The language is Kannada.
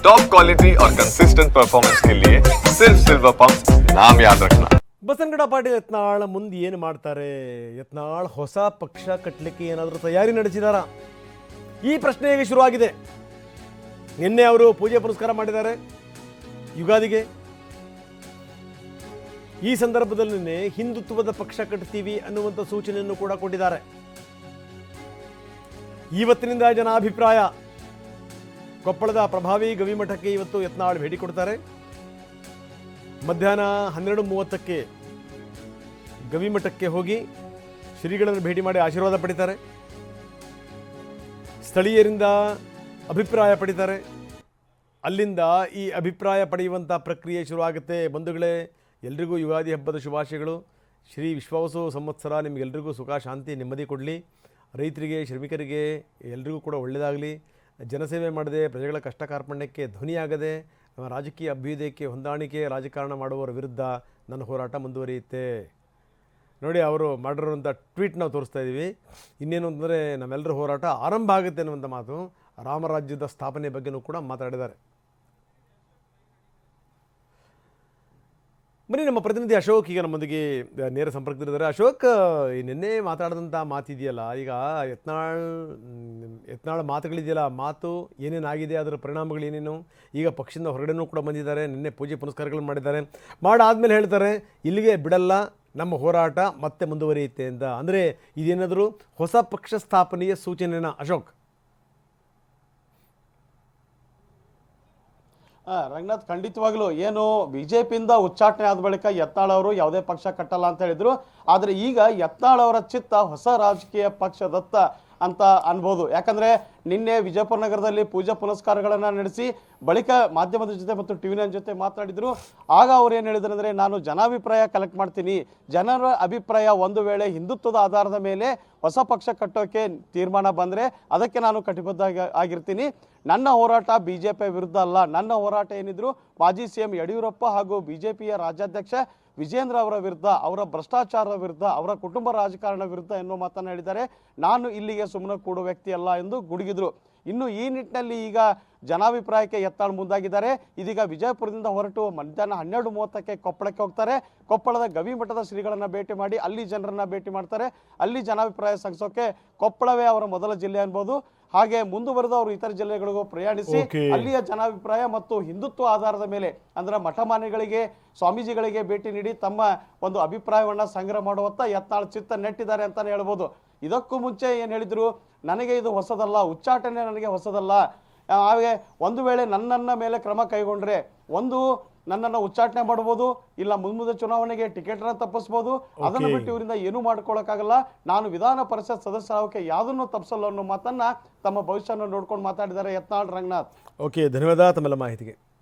टॉप क्वालिटी और कंसिस्टेंट परफॉर्मेंस के लिए सिर्फ सिल्वर पंप नाम याद रखना. ಬಸನಗೌಡ ಪಾಟೀಲ್ ಯತ್ನಾಳ್ ಮುಂದೆ ಏನು ಮಾಡ್ತಾರೆ? ಯತ್ನಾಳ್ ಹೊಸ ಪಕ್ಷ ಕಟ್ಟಲಿಕ್ಕೆ ಏನಾದರೂ ತಯಾರಿ ನಡೆಸಿದಾರಾ? ಈ ಪ್ರಶ್ನೆ ಈಗ ಶುರುವಾಗಿದೆ. ನಿನ್ನೆ ಅವರು ಪೂಜೆ ಪುನಸ್ಕಾರ ಮಾಡಿದ್ದಾರೆ ಯುಗಾದಿಗೆ. ಈ ಸಂದರ್ಭದಲ್ಲಿ ನಿನ್ನೆ ಹಿಂದುತ್ವದ ಪಕ್ಷ ಕಟ್ತೀವಿ ಅನ್ನುವಂಥ ಸೂಚನೆಯನ್ನು ಕೂಡ ಕೊಟ್ಟಿದ್ದಾರೆ. ಇವತ್ತಿನಿಂದ ಜನಾಭಿಪ್ರಾಯ. ಕೊಪ್ಪಳದ ಪ್ರಭಾವಿ ಗವಿಮಠಕ್ಕೆ ಇವತ್ತು ಯತ್ನಾಳ್ ಭೇಟಿ ಕೊಡ್ತಾರೆ. ಮಧ್ಯಾಹ್ನ 12:30ಕ್ಕೆ ಗವಿಮಠಕ್ಕೆ ಹೋಗಿ ಶ್ರೀಗಳನ್ನು ಭೇಟಿ ಮಾಡಿ ಆಶೀರ್ವಾದ ಪಡಿತಾರೆ. ಸ್ಥಳೀಯರಿಂದ ಅಭಿಪ್ರಾಯ ಪಡಿತಾರೆ. ಅಲ್ಲಿಂದ ಈ ಅಭಿಪ್ರಾಯ ಪಡೆಯುವಂಥ ಪ್ರಕ್ರಿಯೆ ಶುರುವಾಗುತ್ತೆ. ಬಂಧುಗಳೇ, ಎಲ್ರಿಗೂ ಯುಗಾದಿ ಹಬ್ಬದ ಶುಭಾಶಯಗಳು. ಶ್ರೀ ವಿಶ್ವಾವಸು ಸಂವತ್ಸರ ನಿಮಗೆಲ್ರಿಗೂ ಸುಖ ಶಾಂತಿ ನೆಮ್ಮದಿ ಕೊಡಲಿ. ರೈತರಿಗೆ, ಶ್ರಮಿಕರಿಗೆ ಎಲ್ರಿಗೂ ಕೂಡ ಒಳ್ಳೆಯದಾಗಲಿ. ಜನಸೇವೆ ಮಾಡದೆ ಪ್ರಜೆಗಳ ಕಷ್ಟ ಕಾರ್ಪಣ್ಯಕ್ಕೆ ಧ್ವನಿಯಾಗದೆ ನಮ್ಮ ರಾಜಕೀಯ ಅಭ್ಯುದಯಕ್ಕೆ ಹೊಂದಾಣಿಕೆ ರಾಜಕಾರಣ ಮಾಡುವವರ ವಿರುದ್ಧ ನನ್ನ ಹೋರಾಟ ಮುಂದುವರಿಯುತ್ತೆ. ನೋಡಿ, ಅವರು ಮಾಡಿರುವಂಥ ಟ್ವೀಟ್ ನಾವು ತೋರಿಸ್ತಾ ಇದ್ದೀವಿ. ಇನ್ನೇನು ಅಂತಂದರೆ ನಮ್ಮೆಲ್ಲರ ಹೋರಾಟ ಆರಂಭ ಆಗುತ್ತೆ ಅನ್ನುವಂಥ ಮಾತು. ರಾಮರಾಜ್ಯದ ಸ್ಥಾಪನೆ ಬಗ್ಗೆನೂ ಕೂಡ ಮಾತಾಡಿದ್ದಾರೆ. ಬನ್ನಿ, ನಮ್ಮ ಪ್ರತಿನಿಧಿ ಅಶೋಕ್ ಈಗ ನಮ್ಮೊಂದಿಗೆ ನೇರ ಸಂಪರ್ಕದಲ್ಲಿದ್ದಾರೆ. ಅಶೋಕ್, ನಿನ್ನೆ ಮಾತಾಡಿದಂಥ ಮಾತಿದೆಯಲ್ಲ, ಈಗ ಯತ್ನಾಳ್ ಮಾತುಗಳಿದೆಯಲ್ಲ, ಮಾತು ಏನೇನಾಗಿದೆ, ಅದರ ಪರಿಣಾಮಗಳು ಏನೇನು? ಈಗ ಪಕ್ಷದಿಂದ ಹೊರಗಡೆನೂ ಕೂಡ ಬಂದಿದ್ದಾರೆ. ನಿನ್ನೆ ಪೂಜೆ ಪುನಸ್ಕಾರಗಳನ್ನು ಮಾಡಿದ್ದಾರೆ. ಮಾಡಾದ್ಮೇಲೆ ಹೇಳ್ತಾರೆ ಇಲ್ಲಿಗೆ ಬಿಡಲ್ಲ, ನಮ್ಮ ಹೋರಾಟ ಮತ್ತೆ ಮುಂದುವರಿಯುತ್ತೆ ಅಂತ. ಅಂದರೆ ಇದೇನಾದರೂ ಹೊಸ ಪಕ್ಷ ಸ್ಥಾಪನೆಯ ಸೂಚನೆನಾ ಅಶೋಕ್? ರಂಗನಾಥ್, ಖಂಡಿತವಾಗ್ಲೂ ಏನು ಬಿಜೆಪಿಯಿಂದ ಉಚ್ಚಾಟನೆ ಆದ ಬಳಿಕ ಯತ್ನಾಳ್ ಅವರು ಯಾವುದೇ ಪಕ್ಷ ಕಟ್ಟಲ್ಲ ಅಂತ ಹೇಳಿದ್ರು. ಆದರೆ ಈಗ ಯತ್ನಾಳ್ ಅವರ ಚಿತ್ತ ಹೊಸ ರಾಜಕೀಯ ಪಕ್ಷದತ್ತ ಅಂತ ಅನ್ಬೋದು. ಯಾಕಂದ್ರೆ ನಿನ್ನೆ ವಿಜಯಪುರ ನಗರದಲ್ಲಿ ಪೂಜಾ ಪುನಸ್ಕಾರಗಳನ್ನ ನಡೆಸಿ ಬಳಿಕ ಮಾಧ್ಯಮದ ಜೊತೆ ಮತ್ತು ಟಿವಿ9 ಜೊತೆ ಮಾತನಾಡಿದ್ರು. ಆಗ ಅವ್ರು ಏನು ಹೇಳಿದ್ರು ಅಂದ್ರೆ, ನಾನು ಜನಾಭಿಪ್ರಾಯ ಕಲೆಕ್ಟ್ ಮಾಡ್ತೀನಿ. ಜನರ ಅಭಿಪ್ರಾಯ ಒಂದು ವೇಳೆ ಹಿಂದುತ್ವದ ಆಧಾರದ ಮೇಲೆ ಹೊಸ ಪಕ್ಷ ಕಟ್ಟೋಕೆ ತೀರ್ಮಾನ ಬಂದ್ರೆ ಅದಕ್ಕೆ ನಾನು ಕಟಿಬದ್ಧ ಆಗಿರ್ತೀನಿ. ನನ್ನ ಹೋರಾಟ ಬಿಜೆಪಿ ವಿರುದ್ಧ ಅಲ್ಲ. ನನ್ನ ಹೋರಾಟ ಏನಿದ್ರು ಮಾಜಿ ಸಿಎಂ ಯಡಿಯೂರಪ್ಪ ಹಾಗೂ ಬಿಜೆಪಿಯ ರಾಜ್ಯಾಧ್ಯಕ್ಷ ವಿಜೇಂದ್ರ ಅವರ ವಿರುದ್ಧ, ಅವರ ಭ್ರಷ್ಟಾಚಾರದ ವಿರುದ್ಧ, ಅವರ ಕುಟುಂಬ ರಾಜಕಾರಣ ವಿರುದ್ಧ ಎನ್ನುವ ಮಾತನ್ನು ಹೇಳಿದ್ದಾರೆ. ನಾನು ಇಲ್ಲಿಗೆ ಸುಮ್ಮನೆ ಕೂಡುವ ವ್ಯಕ್ತಿ ಅಲ್ಲ ಎಂದು ಗುಡುಗಿದ್ರು. ಇನ್ನು ಈ ನಿಟ್ಟಿನಲ್ಲಿ ಈಗ ಜನಾಭಿಪ್ರಾಯಕ್ಕೆ ಯತ್ನಾಳ್ ಮುಂದಾಗಿದ್ದಾರೆ. ಇದೀಗ ವಿಜಯಪುರದಿಂದ ಹೊರಟು ಮಧ್ಯಾಹ್ನ 12:30ಕ್ಕೆ ಕೊಪ್ಪಳಕ್ಕೆ ಹೋಗ್ತಾರೆ. ಕೊಪ್ಪಳದ ಗವಿಮಠದ ಶ್ರೀಗಳನ್ನ ಭೇಟಿ ಮಾಡಿ ಅಲ್ಲಿ ಜನರನ್ನ ಭೇಟಿ ಮಾಡ್ತಾರೆ. ಅಲ್ಲಿ ಜನಾಭಿಪ್ರಾಯ ಸಂಗ್ಸೋಕೆ ಕೊಪ್ಪಳವೇ ಅವರ ಮೊದಲ ಜಿಲ್ಲೆ ಅನ್ಬೋದು. ಹಾಗೆ ಮುಂದುವರೆದು ಅವರು ಇತರ ಜಿಲ್ಲೆಗಳಿಗೂ ಪ್ರಯಾಣಿಸಿ ಅಲ್ಲಿಯ ಜನಾಭಿಪ್ರಾಯ ಮತ್ತು ಹಿಂದುತ್ವ ಆಧಾರದ ಮೇಲೆ ಅಂದ್ರೆ ಮಠಮಾನ್ಯಗಳಿಗೆ, ಸ್ವಾಮೀಜಿಗಳಿಗೆ ಭೇಟಿ ನೀಡಿ ತಮ್ಮ ಒಂದು ಅಭಿಪ್ರಾಯವನ್ನ ಸಂಗ್ರಹ ಮಾಡುವತ್ತ ಯತ್ನಾಳ್ ಚಿತ್ತ ನೆಟ್ಟಿದ್ದಾರೆ ಅಂತಾನೆ ಹೇಳ್ಬೋದು. ಇದಕ್ಕೂ ಮುಂಚೆ ಏನು ಹೇಳಿದ್ರು, ನನಗೆ ಇದು ಹೊಸದಲ್ಲ, ಉಚ್ಚಾಟನೆ ನನಗೆ ಹೊಸದಲ್ಲ. ಹಾಗೆ ಒಂದು ವೇಳೆ ನನ್ನನ್ನ ಮೇಲೆ ಕ್ರಮ ಕೈಗೊಂಡ್ರೆ ಒಂದು ನನ್ನನ್ನು ಉಚ್ಚಾಟನೆ ಮಾಡಬಹುದು, ಇಲ್ಲ ಮುಂದೆ ಚುನಾವಣೆಗೆ ಟಿಕೆಟ್ ತಪ್ಪಿಸಬಹುದು. ಅದನ್ನು ಬಿಟ್ಟು ಇವರಿಂದ ಏನೂ ಮಾಡ್ಕೊಳಕ್ಕಾಗಲ್ಲ. ನಾನು ವಿಧಾನ ಪರಿಷತ್ ಸದಸ್ಯರಾಗಕ್ಕೆ ಯಾವುದನ್ನು ತಪ್ಪಿಸಲ್ಲ ಅನ್ನೋ ಮಾತನ್ನ ತಮ್ಮ ಭವಿಷ್ಯವನ್ನು ನೋಡ್ಕೊಂಡು ಮಾತಾಡಿದ್ದಾರೆ ಯತ್ನಾಳ್. ರಂಗನಾಥ್, ಓಕೆ, ಧನ್ಯವಾದ ತಮ್ಮೆಲ್ಲ ಮಾಹಿತಿಗೆ.